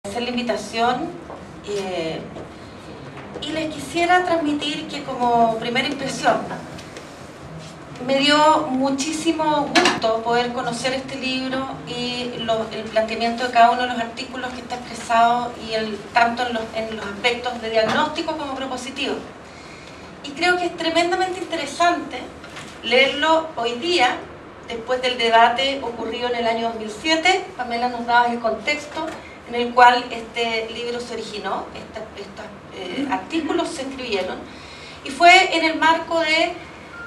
Hacer la invitación y les quisiera transmitir que como primera impresión me dio muchísimo gusto poder conocer este libro y el planteamiento de cada uno de los artículos que está expresado y tanto en los aspectos de diagnóstico como propositivo. Y creo que es tremendamente interesante leerlo hoy día, después del debate ocurrido en el año 2007. Pamela nos daba el contexto en el cual este libro se originó, estos artículos se escribieron, y fue en el marco de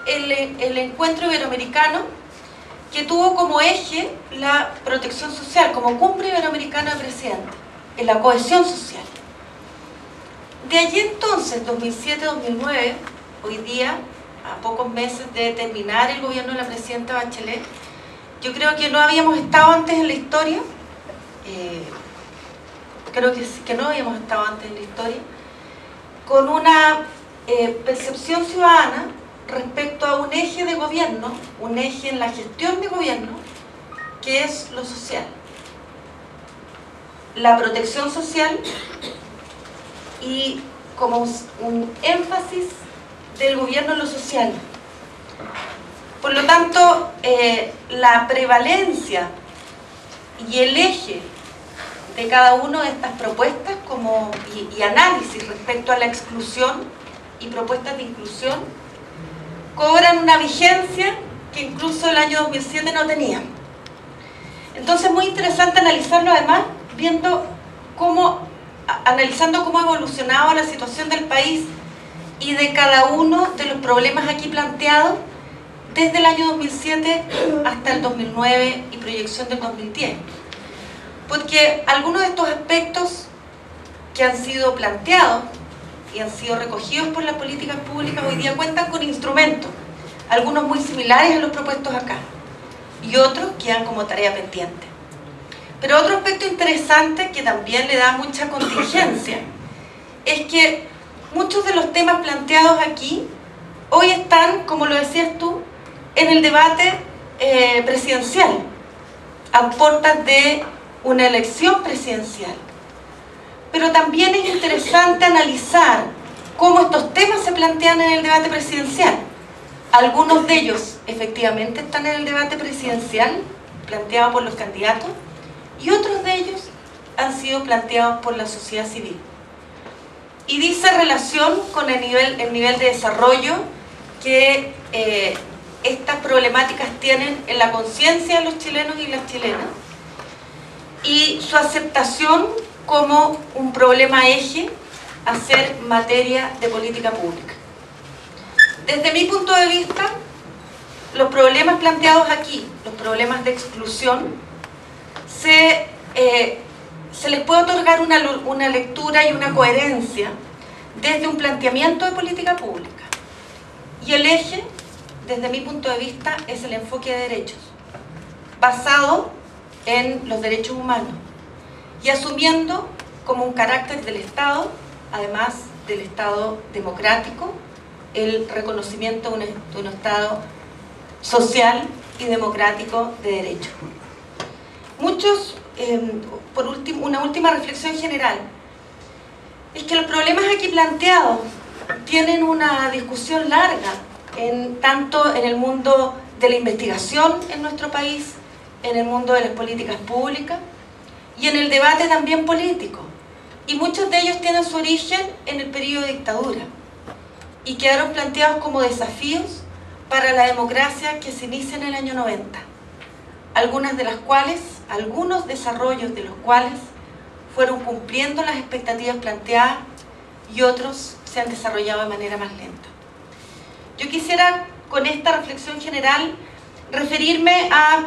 el encuentro iberoamericano que tuvo como eje la protección social, como cumbre iberoamericana de presidentes, en la cohesión social. De allí entonces, 2007-2009, hoy día, a pocos meses de terminar el gobierno de la presidenta Bachelet, yo creo que no habíamos estado antes en la historia, creo que no habíamos estado antes en la historia, con una percepción ciudadana respecto a un eje de gobierno, un eje en la gestión de gobierno, que es lo social. La protección social y como un énfasis del gobierno en lo social. Por lo tanto, la prevalencia y el eje de cada una de estas propuestas y análisis respecto a la exclusión y propuestas de inclusión cobran una vigencia que incluso el año 2007 no tenía. Entonces es muy interesante analizarlo, además analizando cómo ha evolucionado la situación del país y de cada uno de los problemas aquí planteados desde el año 2007 hasta el 2009 y proyección del 2010. Porque algunos de estos aspectos que han sido planteados y han sido recogidos por las políticas públicas hoy día cuentan con instrumentos, algunos muy similares a los propuestos acá, y otros quedan como tarea pendiente. Pero otro aspecto interesante que también le da mucha contingencia es que muchos de los temas planteados aquí hoy están, como lo decías tú, en el debate presidencial, a puertas de una elección presidencial. Pero también es interesante analizar cómo estos temas se plantean en el debate presidencial. Algunos de ellos efectivamente están en el debate presidencial, planteado por los candidatos, y otros de ellos han sido planteados por la sociedad civil. Y dice relación con el nivel de desarrollo que estas problemáticas tienen en la conciencia de los chilenos y las chilenas, y su aceptación como un problema eje a ser materia de política pública. Desde mi punto de vista, los problemas planteados aquí, los problemas de exclusión, se les puede otorgar una lectura y una coherencia desde un planteamiento de política pública. Y el eje, desde mi punto de vista, es el enfoque de derechos, basado en los derechos humanos y asumiendo como un carácter del Estado, además del Estado democrático, el reconocimiento de un Estado social y democrático de derecho. Una última reflexión general, es que los problemas aquí planteados tienen una discusión larga, tanto en el mundo de la investigación en nuestro país, en el mundo de las políticas públicas y en el debate también político. Y muchos de ellos tienen su origen en el periodo de dictadura y quedaron planteados como desafíos para la democracia que se inicia en el año 90. Algunos desarrollos de los cuales fueron cumpliendo las expectativas planteadas y otros se han desarrollado de manera más lenta. Yo quisiera, con esta reflexión general, referirme a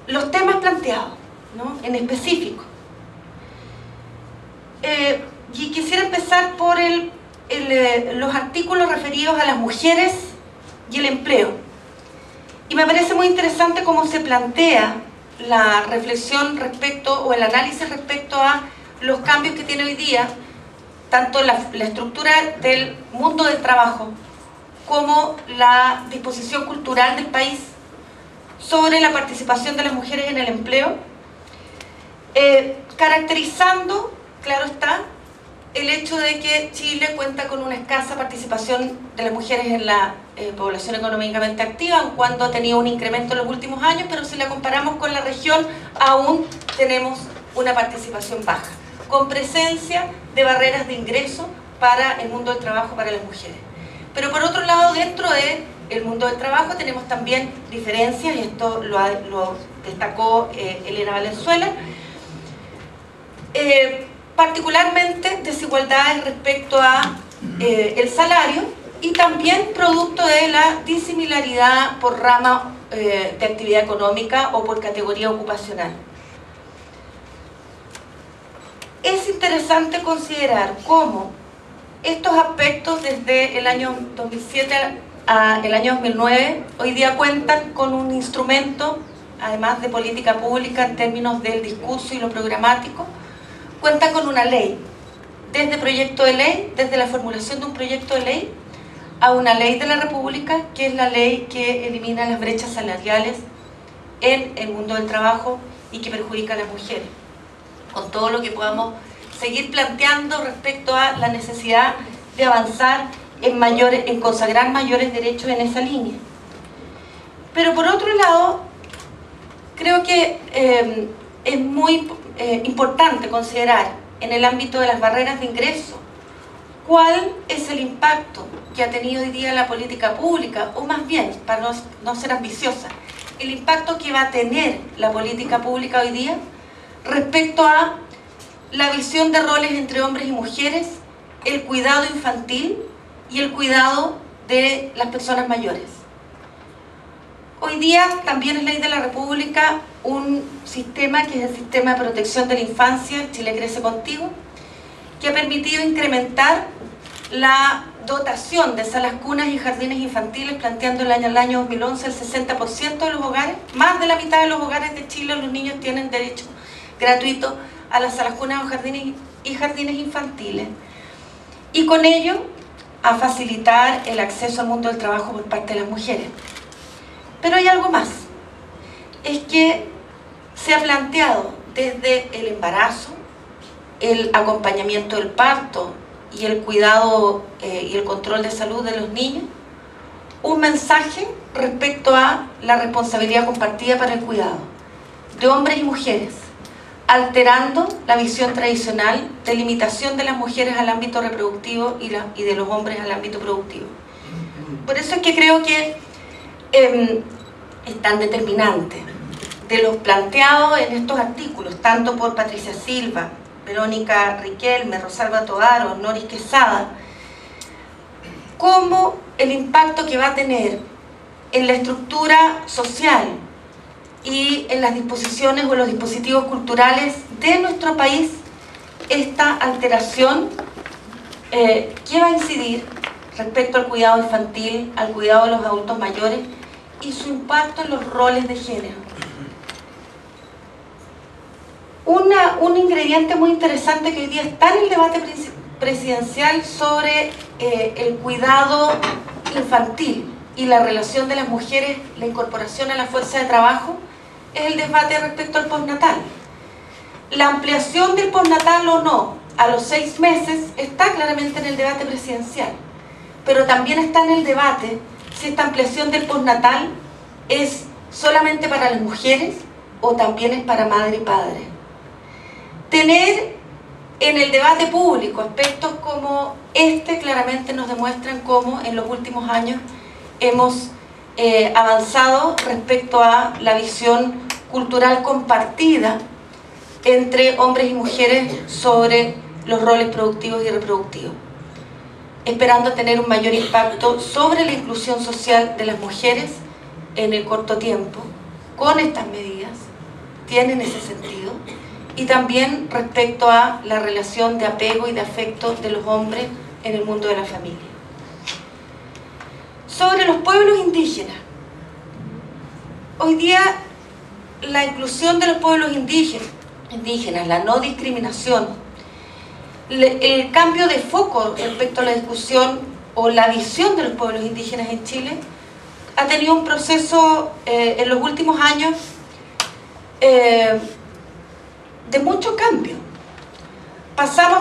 los temas planteados, ¿no?, en específico. Y quisiera empezar por los artículos referidos a las mujeres y el empleo. Y me parece muy interesante cómo se plantea la reflexión o el análisis respecto a los cambios que tiene hoy día, tanto la estructura del mundo del trabajo como la disposición cultural del país sobre la participación de las mujeres en el empleo, caracterizando, claro está, el hecho de que Chile cuenta con una escasa participación de las mujeres en la población económicamente activa, en cuanto ha tenido un incremento en los últimos años, pero si la comparamos con la región, aún tenemos una participación baja, con presencia de barreras de ingreso para el mundo del trabajo para las mujeres. Pero por otro lado, dentro del mundo del trabajo tenemos también diferencias, y esto lo destacó Elena Valenzuela, particularmente desigualdades respecto a el salario, y también producto de la disimilaridad por rama de actividad económica o por categoría ocupacional. Es interesante considerar cómo estos aspectos desde el año 2007 al año 2009 hoy día cuentan con un instrumento, además de política pública en términos del discurso y lo programático, cuentan con una ley, desde proyecto de ley, desde la formulación de un proyecto de ley, a una ley de la República, que es la ley que elimina las brechas salariales en el mundo del trabajo y que perjudica a las mujeres, con todo lo que podamos seguir planteando respecto a la necesidad de avanzar en consagrar mayores derechos en esa línea. Pero por otro lado, creo que es muy importante considerar en el ámbito de las barreras de ingreso cuál es el impacto que ha tenido hoy día la política pública, o más bien, para no ser ambiciosa, el impacto que va a tener la política pública hoy día respecto a la visión de roles entre hombres y mujeres, el cuidado infantil y el cuidado de las personas mayores. Hoy día también es ley de la República un sistema que es el sistema de protección de la infancia, Chile Crece Contigo, que ha permitido incrementar la dotación de salas cunas y jardines infantiles, planteando el año 2011 el 60% de los hogares, más de la mitad de los hogares de Chile, los niños tienen derecho gratuito a las salas cunas o jardines infantiles, y con ello a facilitar el acceso al mundo del trabajo por parte de las mujeres. Pero hay algo más, es que se ha planteado desde el embarazo, el acompañamiento del parto y el cuidado y el control de salud de los niños, un mensaje respecto a la responsabilidad compartida para el cuidado de hombres y mujeres, alterando la visión tradicional de limitación de las mujeres al ámbito reproductivo y de los hombres al ámbito productivo. Por eso es que creo que es tan determinante de los planteados en estos artículos, tanto por Patricia Silva, Verónica Riquelme, Rosalba Toaro, Noris Quesada, como el impacto que va a tener en la estructura social y en las disposiciones o los dispositivos culturales de nuestro país esta alteración que va a incidir respecto al cuidado infantil, al cuidado de los adultos mayores y su impacto en los roles de género. Un ingrediente muy interesante que hoy día está en el debate presidencial sobre el cuidado infantil y la relación de las mujeres, la incorporación a la fuerza de trabajo, es el debate respecto al postnatal. La ampliación del postnatal o no a los 6 meses está claramente en el debate presidencial, pero también está en el debate si esta ampliación del postnatal es solamente para las mujeres o también es para madre y padre. Tener en el debate público aspectos como este claramente nos demuestran cómo en los últimos años hemos avanzado respecto a la visión cultural compartida entre hombres y mujeres sobre los roles productivos y reproductivos, esperando tener un mayor impacto sobre la inclusión social de las mujeres en el corto tiempo. Con estas medidas tienen ese sentido, y también respecto a la relación de apego y de afecto de los hombres en el mundo de la familia. Sobre los pueblos indígenas, hoy día la inclusión de los pueblos indígenas, la no discriminación, el cambio de foco respecto a la discusión o la visión de los pueblos indígenas en Chile ha tenido un proceso en los últimos años de mucho cambio. Pasamos